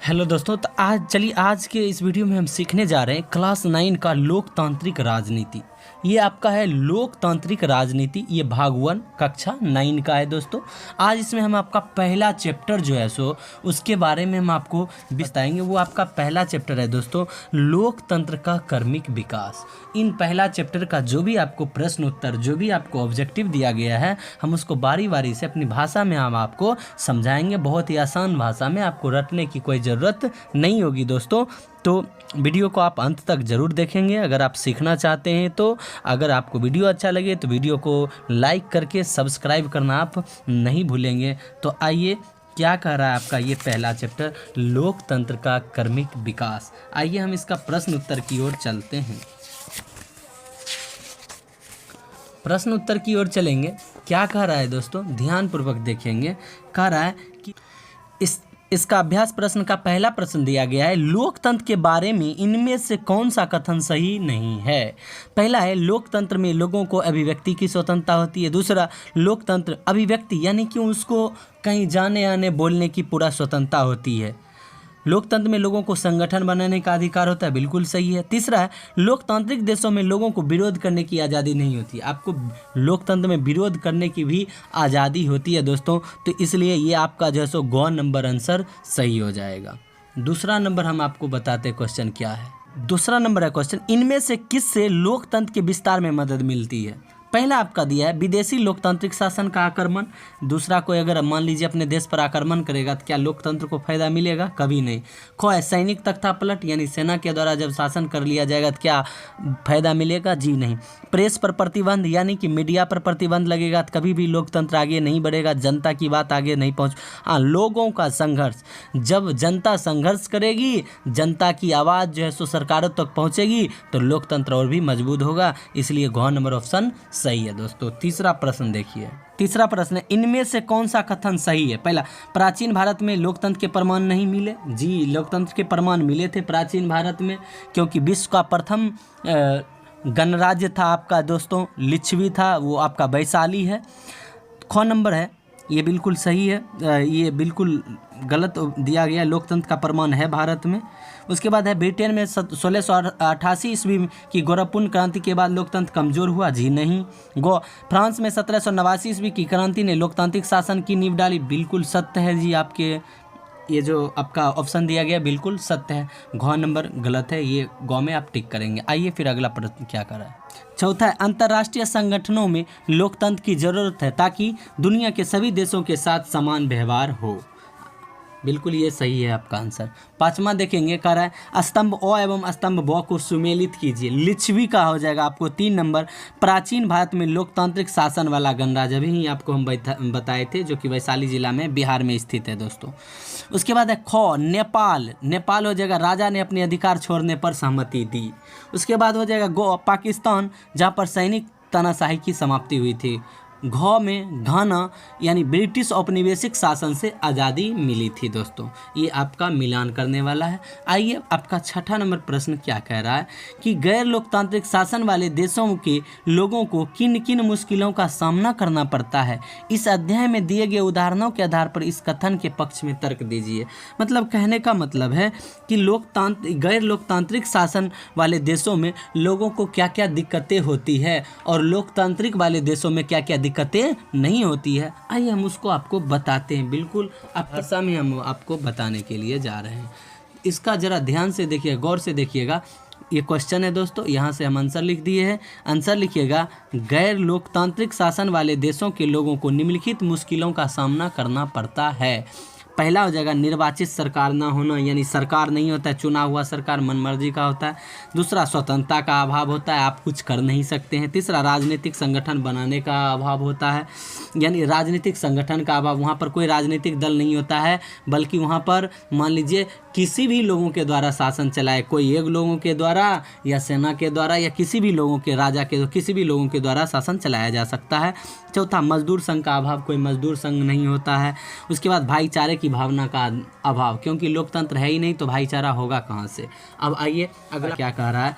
Hello दोस्तों, तो आज के इस वीडियो में हम सीखने जा रहे हैं क्लास 9 का लोकतांत्रिक राजनीति। ये आपका है लोकतांत्रिक राजनीति, ये भाग 1 कक्षा 9 का है दोस्तों। आज इसमें हम आपका पहला चैप्टर जो है उसके बारे में हम आपको बताएंगे। वो आपका पहला चैप्टर है दोस्तों, लोकतंत्र का क्रमिक विकास। इन पहला चैप्टर का जो भी आपको प्रश्न उत्तर, जो भी आपको ऑब्जेक्टिव दिया गया है, हम उसको बारी बारी से अपनी भाषा में हम आपको समझाएंगे। बहुत ही आसान भाषा में, आपको रटने की कोई ज़रूरत नहीं होगी दोस्तों। तो वीडियो को आप अंत तक ज़रूर देखेंगे अगर आप सीखना चाहते हैं तो। अगर आपको वीडियो अच्छा लगे तो वीडियो को लाइक करके सब्सक्राइब करना आप नहीं भूलेंगे। तो आइए, क्या कह रहा है आपका ये पहला चैप्टर, लोकतंत्र का क्रमिक विकास। आइए हम इसका प्रश्न उत्तर की ओर चलते हैं। प्रश्न उत्तर की ओर चलेंगे। क्या कह रहा है दोस्तों, ध्यानपूर्वक देखेंगे। कह रहा है कि इसका अभ्यास प्रश्न का पहला प्रश्न दिया गया है, लोकतंत्र के बारे में इनमें से कौन सा कथन सही नहीं है। पहला है, लोकतंत्र में लोगों को अभिव्यक्ति की स्वतंत्रता होती है। दूसरा, लोकतंत्र अभिव्यक्ति यानी कि उसको कहीं जाने आने बोलने की पूरा स्वतंत्रता होती है। लोकतंत्र में लोगों को संगठन बनाने का अधिकार होता है, बिल्कुल सही है। तीसरा है, लोकतांत्रिक देशों में लोगों को विरोध करने की आज़ादी नहीं होती। आपको लोकतंत्र में विरोध करने की भी आज़ादी होती है दोस्तों। तो इसलिए ये आपका जो है सो ग नंबर आंसर सही हो जाएगा। दूसरा नंबर हम आपको बताते हैं क्वेश्चन क्या है। दूसरा नंबर है क्वेश्चन, इनमें से किससे लोकतंत्र के विस्तार में मदद मिलती है। पहला आपका दिया है विदेशी लोकतांत्रिक शासन का आक्रमण। दूसरा, कोई अगर मान लीजिए अपने देश पर आक्रमण करेगा तो क्या लोकतंत्र को फायदा मिलेगा? कभी नहीं। खो है सैनिक तख्तापलट, यानी सेना के द्वारा जब शासन कर लिया जाएगा तो क्या फायदा मिलेगा? जी नहीं। प्रेस पर प्रतिबंध, यानी कि मीडिया पर प्रतिबंध लगेगा तो कभी भी लोकतंत्र आगे नहीं बढ़ेगा, जनता की बात आगे नहीं पहुँच। हाँ, लोगों का संघर्ष, जब जनता संघर्ष करेगी, जनता की आवाज़ जो है सो सरकारों तक पहुँचेगी तो लोकतंत्र और भी मजबूत होगा। इसलिए घ नंबर ऑप्शन सही है दोस्तों। तीसरा प्रश्न देखिए। तीसरा प्रश्न है, इनमें से कौन सा कथन सही है। पहला, प्राचीन भारत में लोकतंत्र के प्रमाण नहीं मिले। जी, लोकतंत्र के प्रमाण मिले थे प्राचीन भारत में, क्योंकि विश्व का प्रथम गणराज्य था आपका दोस्तों लिच्छवी था, वो आपका वैशाली है। ख नंबर है, ये बिल्कुल सही है। ये बिल्कुल गलत दिया गया, लोकतंत्र का प्रमाण है भारत में। उसके बाद है, ब्रिटेन में 1688 ईस्वी की गोरखपुर क्रांति के बाद लोकतंत्र कमजोर हुआ। जी नहीं। फ्रांस में 1789 ईस्वी की क्रांति ने लोकतांत्रिक शासन की नींव डाली। बिल्कुल सत्य है जी, आपके ये जो आपका ऑप्शन दिया गया बिल्कुल सत्य है। घ नंबर गलत है, ये गौ में आप टिक करेंगे। आइए फिर अगला प्रश्न क्या कर रहा है। चौथा है, अंतर्राष्ट्रीय संगठनों में लोकतंत्र की जरूरत है ताकि दुनिया के सभी देशों के साथ समान व्यवहार हो। बिल्कुल ये सही है आपका आंसर। पांचवा देखेंगे, कह रहा है स्तंभ अ एवं स्तंभ ब को सुमेलित कीजिए। लिच्छवी का हो जाएगा आपको 3 नंबर। प्राचीन भारत में लोकतांत्रिक शासन वाला गणराज्य अभी आपको हम बताए थे, जो कि वैशाली जिला में बिहार में स्थित है दोस्तों। उसके बाद है ख, नेपाल। नेपाल हो जाएगा, राजा ने अपने अधिकार छोड़ने पर सहमति दी। उसके बाद हो जाएगा ग, पाकिस्तान, जहाँ पर सैनिक तानाशाही की समाप्ति हुई थी। घ में घाना, यानी ब्रिटिश औपनिवेशिक शासन से आज़ादी मिली थी दोस्तों। ये आपका मिलान करने वाला है। आइए, आपका छठा नंबर प्रश्न क्या कह रहा है कि गैर लोकतांत्रिक शासन वाले देशों के लोगों को किन किन मुश्किलों का सामना करना पड़ता है। इस अध्याय में दिए गए उदाहरणों के आधार पर इस कथन के पक्ष में तर्क दीजिए। मतलब कहने का मतलब है कि गैर लोकतांत्रिक शासन वाले देशों में लोगों को क्या क्या दिक्कतें होती है और लोकतांत्रिक वाले देशों में क्या क्या दिक्कतें नहीं होती है। आइए हम उसको आपको बताते हैं। बिल्कुल आप भाषा में हम आपको बताने के लिए जा रहे हैं। इसका जरा ध्यान से देखिए, गौर से देखिएगा। ये क्वेश्चन है दोस्तों, यहाँ से हम आंसर लिख दिए हैं। आंसर लिखिएगा, गैर लोकतांत्रिक शासन वाले देशों के लोगों को निम्नलिखित मुश्किलों का सामना करना पड़ता है। पहला हो जाएगा निर्वाचित सरकार ना होना, यानी सरकार नहीं होता है, चुना हुआ सरकार मनमर्जी का होता है। दूसरा, स्वतंत्रता का अभाव होता है, आप कुछ कर नहीं सकते हैं। तीसरा, राजनीतिक संगठन बनाने का अभाव होता है, यानी राजनीतिक संगठन का अभाव, वहाँ पर कोई राजनीतिक दल नहीं होता है, बल्कि वहाँ पर मान लीजिए किसी भी लोगों के द्वारा शासन चलाए, कोई एक लोगों के द्वारा या सेना के द्वारा या किसी भी लोगों के राजा के किसी भी लोगों के द्वारा शासन चलाया जा सकता है। चौथा, मजदूर संघ का अभाव, कोई मजदूर संघ नहीं होता है। उसके बाद भाईचारे की भावना का अभाव, क्योंकि लोकतंत्र है ही नहीं तो भाईचारा होगा कहाँ से। अब आइए अगला क्या कह रहा है।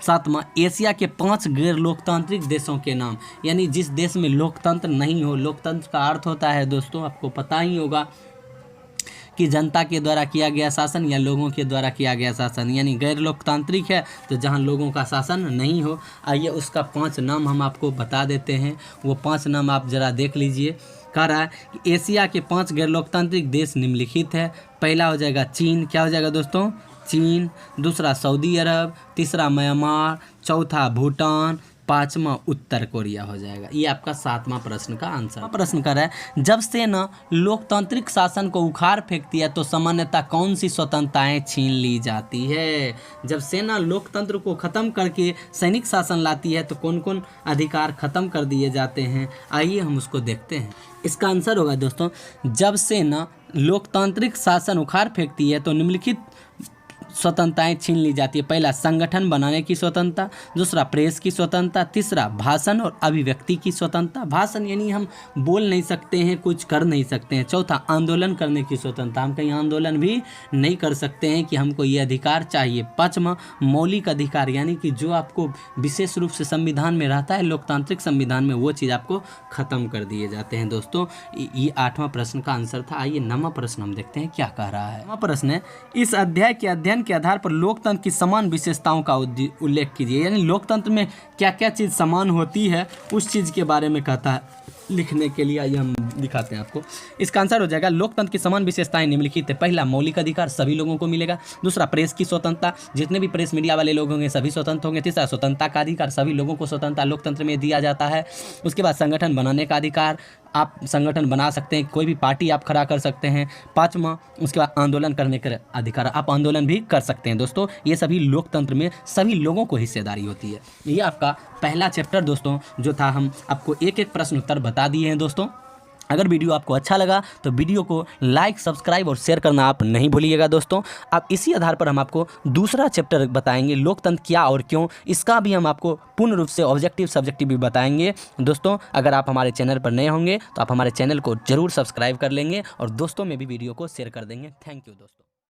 सातवां, एशिया के 5 गैर लोकतांत्रिक देशों के नाम, यानी जिस देश में लोकतंत्र नहीं हो। लोकतंत्र का अर्थ होता है दोस्तों, आपको पता ही होगा कि जनता के द्वारा किया गया शासन या लोगों के द्वारा किया गया शासन, यानी गैर लोकतांत्रिक है तो जहां लोगों का शासन नहीं हो। आइए उसका 5 नाम हम आपको बता देते हैं, वो 5 नाम आप ज़रा देख लीजिए। कह रहा है कि एशिया के 5 गैर लोकतांत्रिक देश निम्नलिखित है। पहला हो जाएगा चीन, क्या हो जाएगा दोस्तों? चीन। दूसरा सऊदी अरब, तीसरा म्यांमार, चौथा भूटान, 5वां उत्तर कोरिया हो जाएगा। ये आपका 7वां प्रश्न का आंसर। प्रश्न कर रहा है, जब सेना लोकतांत्रिक शासन को उखाड़ फेंकती है तो सामान्यतः कौन सी स्वतंत्रताएं छीन ली जाती है? जब सेना लोकतंत्र को खत्म करके सैनिक शासन लाती है तो कौन कौन अधिकार खत्म कर दिए जाते हैं? आइए हम उसको देखते हैं। इसका आंसर होगा दोस्तों, जब सेना लोकतांत्रिक शासन उखाड़ फेंकती है तो निम्नलिखित स्वतंत्रताएं छीन ली जाती है। पहला संगठन बनाने की स्वतंत्रता, दूसरा प्रेस की स्वतंत्रता, तीसरा भाषण और अभिव्यक्ति की स्वतंत्रता। भाषण यानी हम बोल नहीं सकते हैं, कुछ कर नहीं सकते हैं। चौथा आंदोलन करने की स्वतंत्रता, हम कहीं आंदोलन भी नहीं कर सकते हैं कि हमको ये अधिकार चाहिए। 5वां मौलिक अधिकार, यानी कि जो आपको विशेष रूप से संविधान में रहता है, लोकतांत्रिक संविधान में, वो चीज़ आपको खत्म कर दिए जाते हैं। दोस्तों ये 8वां प्रश्न का आंसर था। आइए 9वां प्रश्न हम देखते हैं क्या कह रहा है। 9वां प्रश्न है, इस अध्याय के अध्ययन के आधार पर लोकतंत्र की समान विशेषताओं का उल्लेख कीजिए। यानी लोकतंत्र में क्या क्या चीज़ समान होती है उस चीज़ के बारे में कहता है लिखने के लिए। आइए हम दिखाते हैं आपको। इसका आंसर हो जाएगा, लोकतंत्र की समान विशेषताएं निम्नलिखित है। पहला मौलिक अधिकार, सभी लोगों को मिलेगा। दूसरा प्रेस की स्वतंत्रता, जितने भी प्रेस मीडिया वाले लोग होंगे सभी स्वतंत्र होंगे। तीसरा स्वतंत्रता का अधिकार, सभी लोगों को स्वतंत्रता लोकतंत्र में दिया जाता है। उसके बाद संगठन बनाने का अधिकार, आप संगठन बना सकते हैं, कोई भी पार्टी आप खड़ा कर सकते हैं। 5वां उसके बाद आंदोलन करने का अधिकार, आप आंदोलन भी कर सकते हैं। दोस्तों ये सभी लोकतंत्र में सभी लोगों को हिस्सेदारी होती है। ये आपका पहला चैप्टर दोस्तों जो था, हम आपको एक एक प्रश्न उत्तर बता दिए हैं। दोस्तों अगर वीडियो आपको अच्छा लगा तो वीडियो को लाइक, सब्सक्राइब और शेयर करना आप नहीं भूलिएगा। दोस्तों अब इसी आधार पर हम आपको दूसरा चैप्टर बताएंगे, लोकतंत्र क्या और क्यों। इसका भी हम आपको पूर्ण रूप से ऑब्जेक्टिव सब्जेक्टिव भी बताएंगे। दोस्तों अगर आप हमारे चैनल पर नए होंगे तो आप हमारे चैनल को जरूर सब्सक्राइब कर लेंगे और दोस्तों में भी वीडियो को शेयर कर देंगे। थैंक यू दोस्तों।